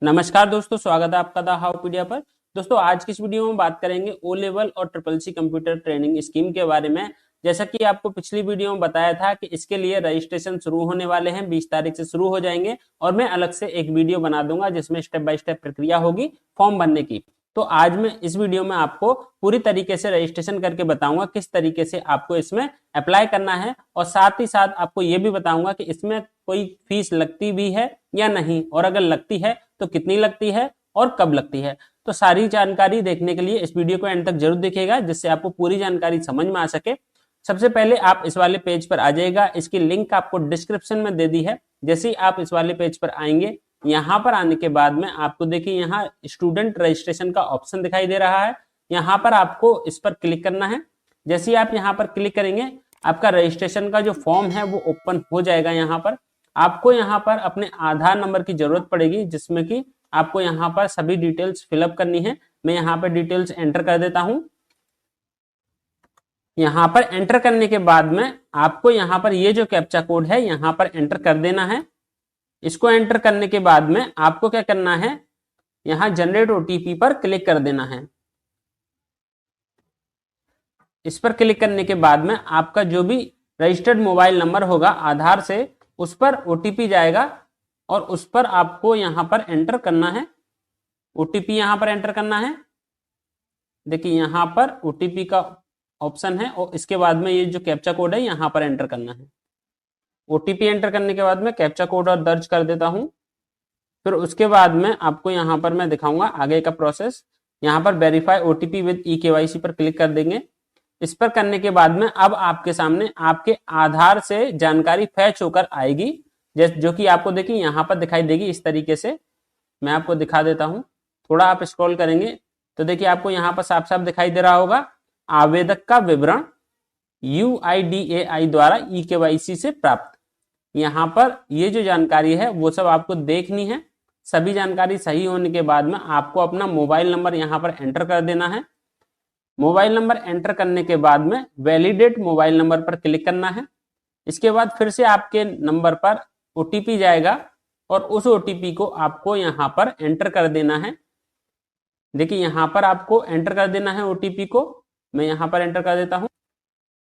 नमस्कार दोस्तों, स्वागत है आपका द हाउपीडिया पर। दोस्तों आज की इस वीडियो में बात करेंगे ओ लेवल और triple C computer training scheme के बारे में। जैसा कि आपको पिछली वीडियो में बताया था कि इसके लिए रजिस्ट्रेशन शुरू होने वाले हैं, 20 तारीख से शुरू हो जाएंगे और मैं अलग से एक वीडियो बना दूंगा जिसमें स्टेप बाय स्टेप प्रक्रिया होगी फॉर्म भरने की। तो आज मैं इस वीडियो में आपको पूरी तरीके से रजिस्ट्रेशन करके बताऊंगा किस तरीके से आपको इसमें अप्लाई करना है, और साथ ही साथ आपको ये भी बताऊंगा कि इसमें कोई फीस लगती भी है या नहीं, और अगर लगती है तो कितनी लगती है और कब लगती है। तो सारी जानकारी देखने के लिए इस वीडियो को एंड तक जरूर देखिएगा, जिससे आपको पूरी जानकारी समझ में आ सके। सबसे पहले आप इस वाले पेज पर आ जाइएगा, इसकी लिंक आपको डिस्क्रिप्शन में दे दी है। जैसे ही आप इस वाले पेज पर आएंगे, यहाँ पर आने के बाद में आपको देखिए यहाँ स्टूडेंट रजिस्ट्रेशन का ऑप्शन दिखाई दे रहा है। यहाँ पर आपको इस पर क्लिक करना है। जैसे ही आप यहाँ पर क्लिक करेंगे, आपका रजिस्ट्रेशन का जो फॉर्म है वो ओपन हो जाएगा। यहाँ पर आपको यहाँ पर अपने आधार नंबर की जरूरत पड़ेगी, जिसमें कि आपको यहाँ पर सभी डिटेल्स फिलअप करनी है। मैं यहाँ पर डिटेल्स एंटर कर देता हूं। यहाँ पर एंटर करने के बाद में आपको यहाँ पर ये जो कैप्चा कोड है यहाँ पर एंटर कर देना है। इसको एंटर करने के बाद में आपको क्या करना है, यहाँ जनरेट ओटीपी पर क्लिक कर देना है। इस पर क्लिक करने के बाद में आपका जो भी रजिस्टर्ड मोबाइल नंबर होगा आधार से, उस पर ओटीपी जाएगा और उस पर आपको यहाँ पर एंटर करना है। ओटीपी यहाँ पर एंटर करना है। देखिए यहाँ पर ओटीपी का ऑप्शन है और इसके बाद में ये जो कैप्चा कोड है यहाँ पर एंटर करना है। ओटीपी एंटर करने के बाद में कैप्चा कोड और दर्ज कर देता हूं। फिर उसके बाद में आपको यहाँ पर मैं दिखाऊंगा आगे का प्रोसेस। यहाँ पर verify OTP with e KYC पर क्लिक कर देंगे। इस पर करने के बाद में अब आपके सामने आपके आधार से जानकारी फैच होकर आएगी, जो कि आपको देखिए यहाँ पर दिखाई देगी इस तरीके से। मैं आपको दिखा देता हूं, थोड़ा आप स्क्रॉल करेंगे तो देखिए आपको यहाँ पर साफ साफ दिखाई दे रहा होगा, आवेदक का विवरण UIDAI द्वारा ई केवाईसी से प्राप्त। यहाँ पर ये जो जानकारी है वो सब आपको देखनी है। सभी जानकारी सही होने के बाद में आपको अपना मोबाइल नंबर यहाँ पर एंटर कर देना है। मोबाइल नंबर एंटर करने के बाद में वैलिडेट मोबाइल नंबर पर क्लिक करना है। इसके बाद फिर से आपके नंबर पर ओटीपी जाएगा और उस ओटीपी को आपको यहाँ पर एंटर कर देना है। देखिए यहाँ पर आपको एंटर कर देना है ओटीपी को। मैं यहाँ पर एंटर कर देता हूँ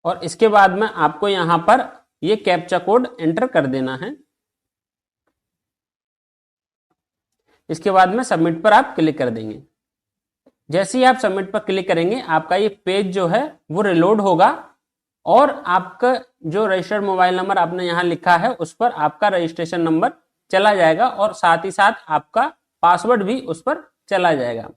और इसके बाद में आपको यहाँ पर ये कैप्चा कोड एंटर कर देना है। इसके बाद में सबमिट पर आप क्लिक कर देंगे। जैसे ही आप सबमिट पर क्लिक करेंगे, आपका ये पेज जो है वो रिलोड होगा और आपका जो रजिस्टर्ड मोबाइल नंबर आपने यहाँ लिखा है उस पर आपका रजिस्ट्रेशन नंबर चला जाएगा और साथ ही साथ आपका पासवर्ड भी उस पर चला जाएगा।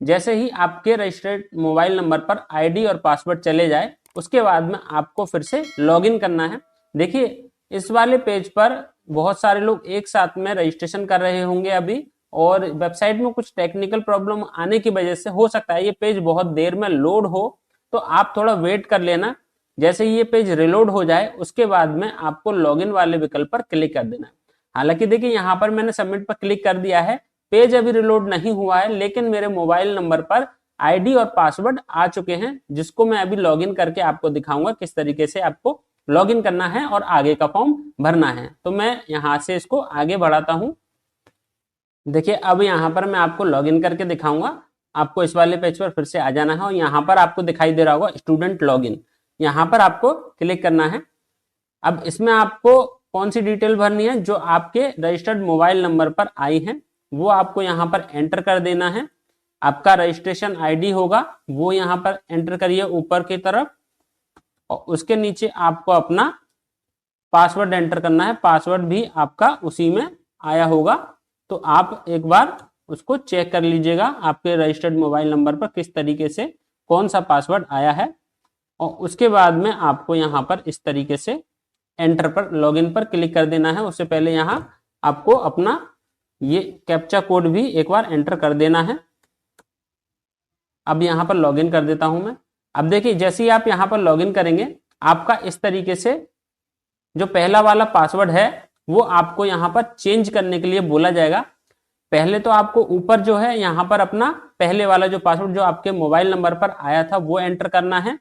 जैसे ही आपके रजिस्टर्ड मोबाइल नंबर पर आईडी और पासवर्ड चले जाए, उसके बाद में आपको फिर से लॉगिन करना है। देखिए इस वाले पेज पर बहुत सारे लोग एक साथ में रजिस्ट्रेशन कर रहे होंगे अभी, और वेबसाइट में कुछ टेक्निकल प्रॉब्लम आने की वजह से हो सकता है ये पेज बहुत देर में लोड हो, तो आप थोड़ा वेट कर लेना। जैसे ही ये पेज रिलोड हो जाए उसके बाद में आपको लॉगिन वाले विकल्प पर क्लिक कर देना है। हालांकि देखिए यहाँ पर मैंने सबमिट पर क्लिक कर दिया है, पेज अभी रिलोड नहीं हुआ है, लेकिन मेरे मोबाइल नंबर पर आईडी और पासवर्ड आ चुके हैं, जिसको मैं अभी लॉगिन करके आपको दिखाऊंगा किस तरीके से आपको लॉगिन करना है और आगे का फॉर्म भरना है। तो मैं यहाँ से इसको आगे बढ़ाता हूँ। देखिए अब यहाँ पर मैं आपको लॉगिन करके दिखाऊंगा। आपको इस वाले पेज पर फिर से आ जाना है और यहाँ पर आपको दिखाई दे रहा होगा स्टूडेंट लॉगिन, यहाँ पर आपको क्लिक करना है। अब इसमें आपको कौन सी डिटेल भरनी है, जो आपके रजिस्टर्ड मोबाइल नंबर पर आई है वो आपको यहाँ पर एंटर कर देना है। आपका रजिस्ट्रेशन आईडी होगा वो यहाँ पर एंटर करिए ऊपर की तरफ, और उसके नीचे आपको अपना पासवर्ड एंटर करना है। पासवर्ड भी आपका उसी में आया होगा, तो आप एक बार उसको चेक कर लीजिएगा आपके रजिस्टर्ड मोबाइल नंबर पर किस तरीके से कौन सा पासवर्ड आया है। और उसके बाद में आपको यहाँ पर इस तरीके से एंटर पर लॉगिन पर क्लिक कर देना है। उससे पहले यहाँ आपको अपना ये कैप्चा कोड भी एक बार एंटर कर देना है। अब यहाँ पर लॉगिन कर देता हूं मैं। अब देखिए जैसे ही आप यहाँ पर लॉगिन करेंगे, आपका इस तरीके से जो पहला वाला पासवर्ड है वो आपको यहाँ पर चेंज करने के लिए बोला जाएगा। पहले तो आपको ऊपर जो है यहाँ पर अपना पहले वाला जो पासवर्ड जो आपके मोबाइल नंबर पर आया था वो एंटर करना है,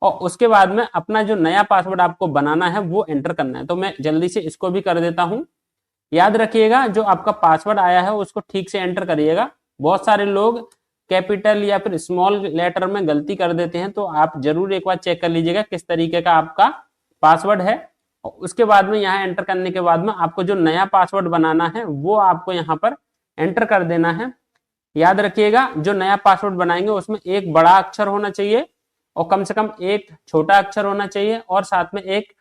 और उसके बाद में अपना जो नया पासवर्ड आपको बनाना है वो एंटर करना है। तो मैं जल्दी से इसको भी कर देता हूं। याद रखिएगा जो आपका पासवर्ड आया है उसको ठीक से एंटर करिएगा। बहुत सारे लोग कैपिटल या फिर स्मॉल लेटर में गलती कर देते हैं, तो आप जरूर एक बार चेक कर लीजिएगा किस तरीके का आपका पासवर्ड है। उसके बाद में यहाँ एंटर करने के बाद में आपको जो नया पासवर्ड बनाना है वो आपको यहाँ पर एंटर कर देना है। याद रखिएगा जो नया पासवर्ड बनाएंगे उसमें एक बड़ा अक्षर होना चाहिए और कम से कम एक छोटा अक्षर होना चाहिए, और साथ में एक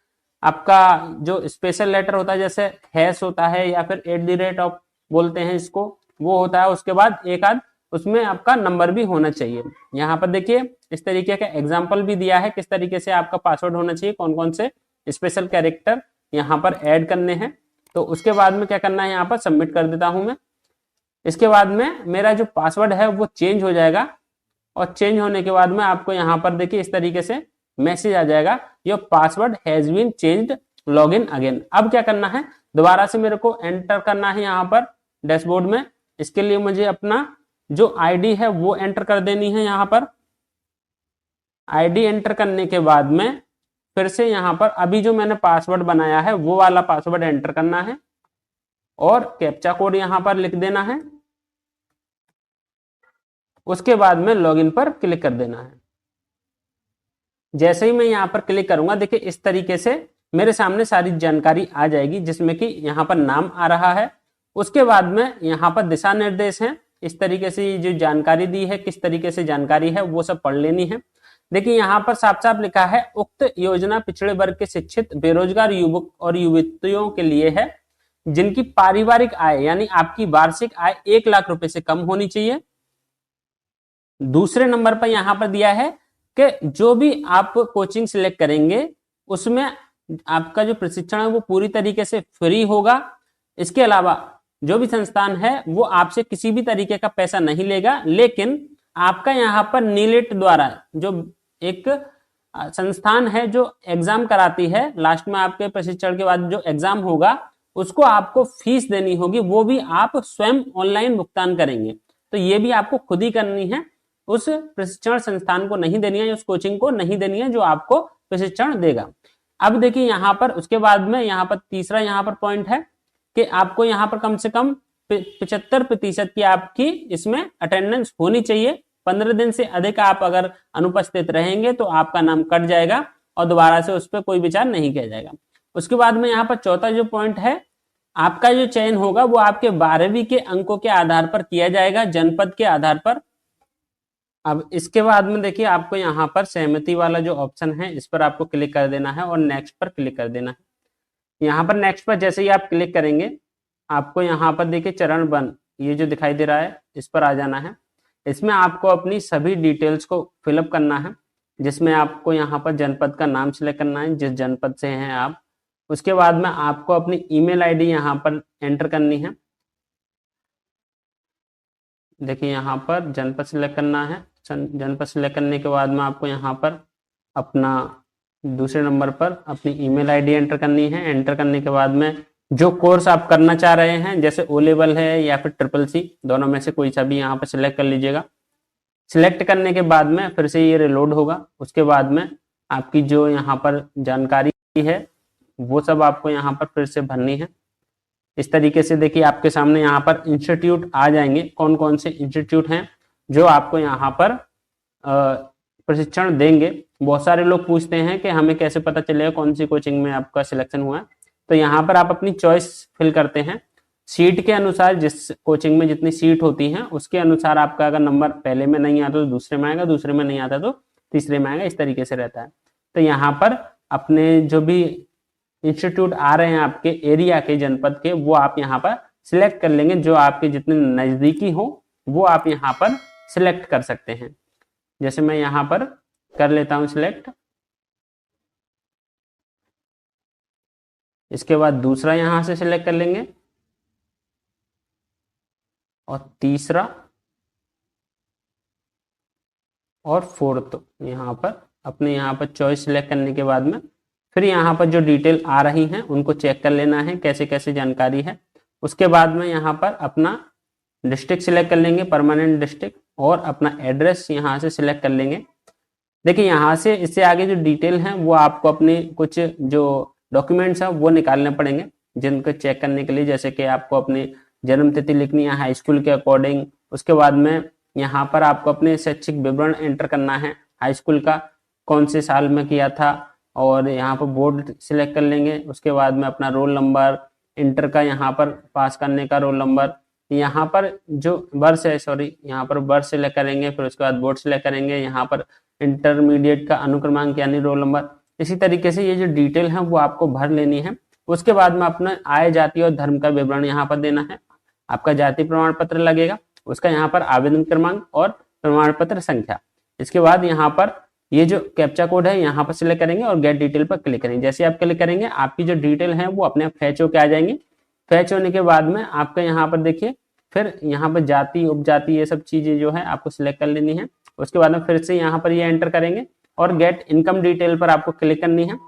आपका जो स्पेशल लेटर होता है जैसे हैश होता है या फिर @ बोलते हैं इसको, वो होता है। उसके बाद एक आध उसमें आपका नंबर भी होना चाहिए। यहाँ पर देखिए इस तरीके का एग्जाम्पल भी दिया है किस तरीके से आपका पासवर्ड होना चाहिए, कौन कौन से स्पेशल कैरेक्टर यहाँ पर ऐड करने हैं। तो उसके बाद में क्या करना है, यहाँ पर सबमिट कर देता हूं मैं। इसके बाद में मेरा जो पासवर्ड है वो चेंज हो जाएगा, और चेंज होने के बाद में आपको यहाँ पर देखिए इस तरीके से मैसेज आ जाएगा, your password has been changed, log in again. अब क्या करना है, दोबारा से मेरे को एंटर करना है यहाँ पर डैशबोर्ड में। इसके लिए मुझे अपना जो आईडी है वो एंटर कर देनी है। यहाँ पर आईडी एंटर करने के बाद में फिर से यहाँ पर अभी जो मैंने पासवर्ड बनाया है वो वाला पासवर्ड एंटर करना है, और कैप्चा कोड यहाँ पर लिख देना है। उसके बाद में लॉगिन पर क्लिक कर देना है। जैसे ही मैं यहाँ पर क्लिक करूंगा देखिए इस तरीके से मेरे सामने सारी जानकारी आ जाएगी, जिसमें कि यहाँ पर नाम आ रहा है। उसके बाद में यहाँ पर दिशा निर्देश हैं, इस तरीके से जो जानकारी दी है किस तरीके से जानकारी है वो सब पढ़ लेनी है। देखिए यहाँ पर साफ साफ लिखा है, उक्त योजना पिछड़े वर्ग के शिक्षित बेरोजगार युवक और युवतियों के लिए है जिनकी पारिवारिक आय यानी आपकी वार्षिक आय 1 लाख रुपए से कम होनी चाहिए। दूसरे नंबर पर यहाँ पर दिया है कि जो भी आप कोचिंग सिलेक्ट करेंगे उसमें आपका जो प्रशिक्षण है वो पूरी तरीके से फ्री होगा। इसके अलावा जो भी संस्थान है वो आपसे किसी भी तरीके का पैसा नहीं लेगा, लेकिन आपका यहाँ पर नीलेट द्वारा जो एक संस्थान है जो एग्जाम कराती है, लास्ट में आपके प्रशिक्षण के बाद जो एग्जाम होगा उसको आपको फीस देनी होगी, वो भी आप स्वयं ऑनलाइन भुगतान करेंगे। तो ये भी आपको खुद ही करनी है, उस प्रशिक्षण संस्थान को नहीं देनी है, उस कोचिंग को नहीं देनी है जो आपको प्रशिक्षण देगा। अब देखिए यहाँ पर उसके बाद में यहाँ पर तीसरा यहाँ पर पॉइंट है कि आपको यहाँ पर कम से कम 75% की आपकी इसमें अटेंडेंस होनी चाहिए। 15 दिन से अधिक आप अगर अनुपस्थित रहेंगे तो आपका नाम कट जाएगा और दोबारा से उस पर कोई विचार नहीं किया जाएगा। उसके बाद में यहाँ पर चौथा जो पॉइंट है, आपका जो चयन होगा वो आपके 12वीं के अंकों के आधार पर किया जाएगा, जनपद के आधार पर। अब इसके बाद में देखिए आपको यहाँ पर सहमति वाला जो ऑप्शन है इस पर आपको क्लिक कर देना है और नेक्स्ट पर क्लिक कर देना है। यहाँ पर नेक्स्ट पर जैसे ही आप क्लिक करेंगे आपको यहाँ पर देखिए चरण 1 ये जो दिखाई दे रहा है इस पर आ जाना है। इसमें आपको अपनी सभी डिटेल्स को फिलअप करना है, जिसमें आपको यहाँ पर जनपद का नाम सिलेक्ट करना है जिस जनपद से हैं आप। उसके बाद में आपको अपनी ईमेल आईडी यहाँ पर एंटर करनी है। देखिए यहाँ पर जनपद सिलेक्ट करना है। जनपद सिलेक्ट करने के बाद में आपको यहाँ पर अपना दूसरे नंबर पर अपनी ईमेल आईडी एंटर करनी है। एंटर करने के बाद में जो कोर्स आप करना चाह रहे हैं जैसे ओ लेवल है या फिर CCC, दोनों में से कोई सा भी यहाँ पर सिलेक्ट कर लीजिएगा। सिलेक्ट करने के बाद में फिर से ये रिलोड होगा। उसके बाद में आपकी जो यहाँ पर जानकारी है वो सब आपको यहाँ पर फिर से भरनी है। इस तरीके से देखिए आपके सामने यहाँ पर इंस्टीट्यूट आ जाएंगे, कौन कौन से इंस्टीट्यूट हैं जो आपको यहाँ पर प्रशिक्षण देंगे। बहुत सारे लोग पूछते हैं कि हमें कैसे पता चलेगा कौन सी कोचिंग में आपका सिलेक्शन हुआ है। तो यहाँ पर आप अपनी चॉइस फिल करते हैं सीट के अनुसार, जिस कोचिंग में जितनी सीट होती हैं उसके अनुसार आपका अगर नंबर पहले में नहीं आता तो दूसरे में आएगा, दूसरे में नहीं आता तो तीसरे में आएगा, इस तरीके से रहता है। तो यहाँ पर अपने जो भी इंस्टीट्यूट आ रहे हैं आपके एरिया के, जनपद के, वो आप यहाँ पर सिलेक्ट कर लेंगे। जो आपके जितने नजदीकी हो वो आप यहाँ पर सिलेक्ट कर सकते हैं। जैसे मैं यहाँ पर कर लेता हूँ सिलेक्ट। इसके बाद दूसरा यहाँ से सिलेक्ट कर लेंगे और तीसरा और फोर्थ यहाँ पर अपने यहाँ पर चॉइस सिलेक्ट करने के बाद में फिर यहाँ पर जो डिटेल आ रही हैं उनको चेक कर लेना है कैसे कैसे जानकारी है। उसके बाद में यहाँ पर अपना डिस्ट्रिक्ट सिलेक्ट कर लेंगे, परमानेंट डिस्ट्रिक्ट, और अपना एड्रेस यहाँ से सिलेक्ट कर लेंगे। देखिए यहाँ से इससे आगे जो डिटेल है वो आपको अपने कुछ जो डॉक्यूमेंट्स हैं वो निकालने पड़ेंगे। जिनको चेक करने के लिए, जैसे कि आपको अपनी जन्म तिथि लिखनी है हाई स्कूल के अकॉर्डिंग। उसके बाद में यहाँ पर आपको अपने शैक्षिक विवरण एंटर करना है, हाई स्कूल का कौन से साल में किया था, और यहाँ पर बोर्ड सिलेक्ट कर लेंगे। उसके बाद में अपना रोल नंबर, इंटर का यहाँ पर पास करने का रोल नंबर, यहाँ पर जो वर्ष है, सॉरी यहाँ पर वर्ष सिलेक्ट करेंगे, फिर उसके बाद बोर्ड सिलेक्ट करेंगे, यहाँ पर इंटरमीडिएट का अनुक्रमांक यानी रोल नंबर। इसी तरीके से ये जो डिटेल है वो आपको भर लेनी है। उसके बाद में अपना आय, जाति और धर्म का विवरण यहाँ पर देना है। आपका जाति प्रमाण पत्र लगेगा, उसका यहाँ पर आवेदन क्रमांक और प्रमाण पत्र संख्या। इसके बाद यहाँ पर ये जो कैप्चा कोड है यहाँ पर सिलेक्ट करेंगे और गेट डिटेल पर क्लिक करेंगे। जैसे आप क्लिक करेंगे आपकी जो डिटेल है वो अपने आप फैच होके आ जाएंगी। फैच होने के बाद में आपका यहाँ पर देखिए, फिर यहाँ पर जाति, उपजाति, ये सब चीजें जो है आपको सिलेक्ट कर लेनी है। उसके बाद में फिर से यहाँ पर ये एंटर करेंगे और गेट इनकम डिटेल पर आपको क्लिक करनी है,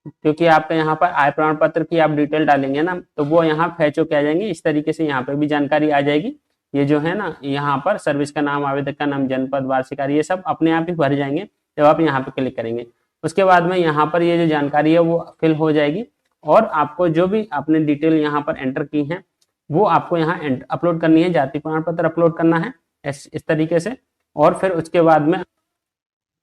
क्योंकि आपका यहाँ पर आय प्रमाण पत्र की आप डिटेल डालेंगे ना, तो वो यहाँ फैच होके आ जाएंगे। इस तरीके से यहाँ पर भी जानकारी आ जाएगी। ये जो है ना, यहाँ पर सर्विस का नाम, आवेदक का नाम, जनपद, वार्षिक आय, ये सब अपने आप ही भर जाएंगे जब आप यहाँ पे क्लिक करेंगे। उसके बाद में यहाँ पर ये जो जानकारी है वो फिल हो जाएगी और आपको जो भी आपने डिटेल यहाँ पर एंटर की है वो आपको यहाँ अपलोड करनी है। जाति प्रमाण पत्र अपलोड करना है इस तरीके से, और फिर उसके बाद में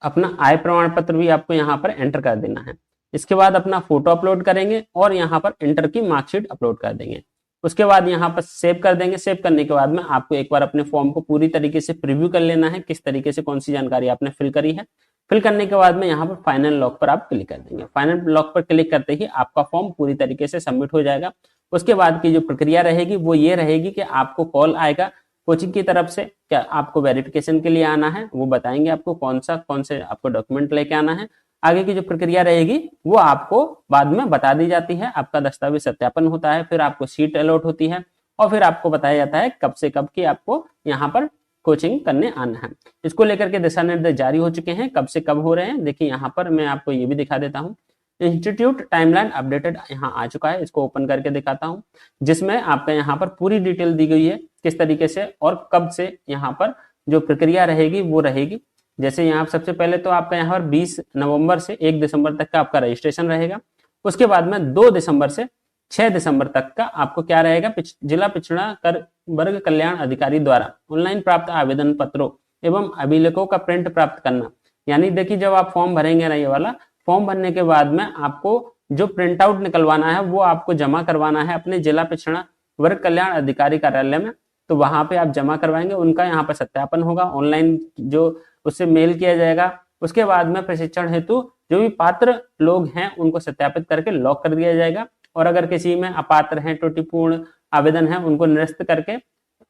अपना आय प्रमाण पत्र भी आपको यहाँ पर एंटर कर देना है। इसके बाद अपना फोटो अपलोड करेंगे और यहाँ पर इंटर की मार्कशीट अपलोड कर देंगे। उसके बाद यहाँ पर सेव कर देंगे। सेव करने के बाद में आपको एक बार अपने फॉर्म को पूरी तरीके से प्रीव्यू कर लेना है, किस तरीके से कौन सी जानकारी आपने फिल करी है। फिल करने के बाद में यहाँ पर फाइनल लॉक पर आप क्लिक कर देंगे। फाइनल लॉक पर क्लिक करते ही आपका फॉर्म पूरी तरीके से सबमिट हो जाएगा। उसके बाद की जो प्रक्रिया रहेगी वो ये रहेगी कि आपको कॉल आएगा कोचिंग की तरफ से, क्या आपको वेरिफिकेशन के लिए आना है, वो बताएंगे आपको कौन से आपको डॉक्यूमेंट लेके आना है। आगे की जो प्रक्रिया रहेगी वो आपको बाद में बता दी जाती है। आपका दस्तावेज सत्यापन होता है, फिर आपको सीट अलॉट होती है और फिर आपको बताया जाता है कब से कब की आपको यहाँ पर कोचिंग करने आना है। इसको लेकर के दिशा निर्देश जारी हो चुके हैं, कब से कब हो रहे हैं देखिए यहाँ पर मैं आपको ये भी दिखा देता हूँ। इंस्टीट्यूट टाइमलाइन अपडेटेड यहाँ आ चुका है, इसको ओपन करके दिखाता हूँ, जिसमें आपका यहाँ पर पूरी डिटेल दी गई है किस तरीके से और कब से यहाँ पर जो प्रक्रिया रहेगी वो रहेगी। जैसे यहाँ सबसे पहले तो आपका यहाँ पर 20 नवंबर से 1 दिसंबर तक का आपका रजिस्ट्रेशन रहेगा। उसके बाद में 2 दिसंबर से 6 दिसंबर तक का आपको क्या रहेगा, जिला पिछड़ा कर वर्ग कल्याण अधिकारी द्वारा ऑनलाइन प्राप्त आवेदन पत्रों एवं अभिलेखों का प्रिंट प्राप्त करना। यानी देखिए जब आप फॉर्म भरेंगे ना, ये वाला फॉर्म भरने के बाद में आपको जो प्रिंट आउट निकलवाना है वो आपको जमा करवाना है अपने जिला पिछड़ा वर्ग कल्याण अधिकारी कार्यालय में। तो वहां पे आप जमा करवाएंगे, उनका यहाँ पर सत्यापन होगा, ऑनलाइन जो उससे मेल किया जाएगा। उसके बाद में प्रशिक्षण हेतु जो भी पात्र लोग हैं उनको सत्यापित करके लॉक कर दिया जाएगा, और अगर किसी में अपात्र हैं, त्रुटिपूर्ण आवेदन है, उनको निरस्त करके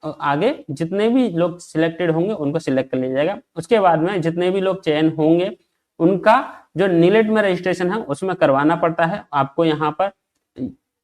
आगे जितने भी लोग सिलेक्टेड होंगे उनको सिलेक्ट कर लिया जाएगा। उसके बाद में जितने भी लोग चयन होंगे उनका जो नीलेट में रजिस्ट्रेशन है उसमें करवाना पड़ता है आपको। यहाँ पर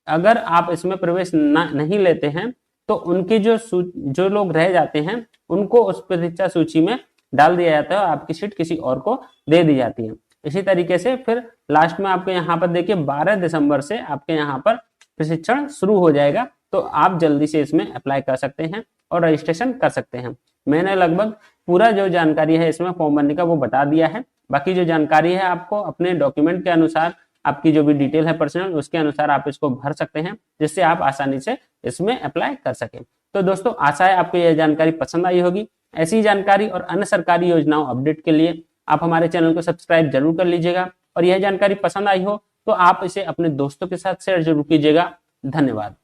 अगर आप इसमें प्रवेश नहीं लेते हैं तो उनके जो लोग रह जाते हैं उनको उस परीक्षा सूची में डाल दिया जाता है और आपकी सीट किसी और को दे दी जाती है। इसी तरीके से फिर लास्ट में आपके यहाँ पर देखिए 12 दिसंबर से आपके यहाँ पर प्रशिक्षण शुरू हो जाएगा, तो आप जल्दी से इसमें अप्लाई कर सकते हैं और रजिस्ट्रेशन कर सकते हैं। मैंने लगभग पूरा जो जानकारी है इसमें फॉर्म भरने का वो बता दिया है। बाकी जो जानकारी है आपको अपने डॉक्यूमेंट के अनुसार, आपकी जो भी डिटेल है पर्सनल, उसके अनुसार आप इसको भर सकते हैं, जिससे आप आसानी से इसमें अप्लाई कर सकें। तो दोस्तों आशा है आपको यह जानकारी पसंद आई होगी। ऐसी जानकारी और अन्य सरकारी योजनाओं अपडेट के लिए आप हमारे चैनल को सब्सक्राइब जरूर कर लीजिएगा, और यह जानकारी पसंद आई हो तो आप इसे अपने दोस्तों के साथ शेयर जरूर कीजिएगा। धन्यवाद।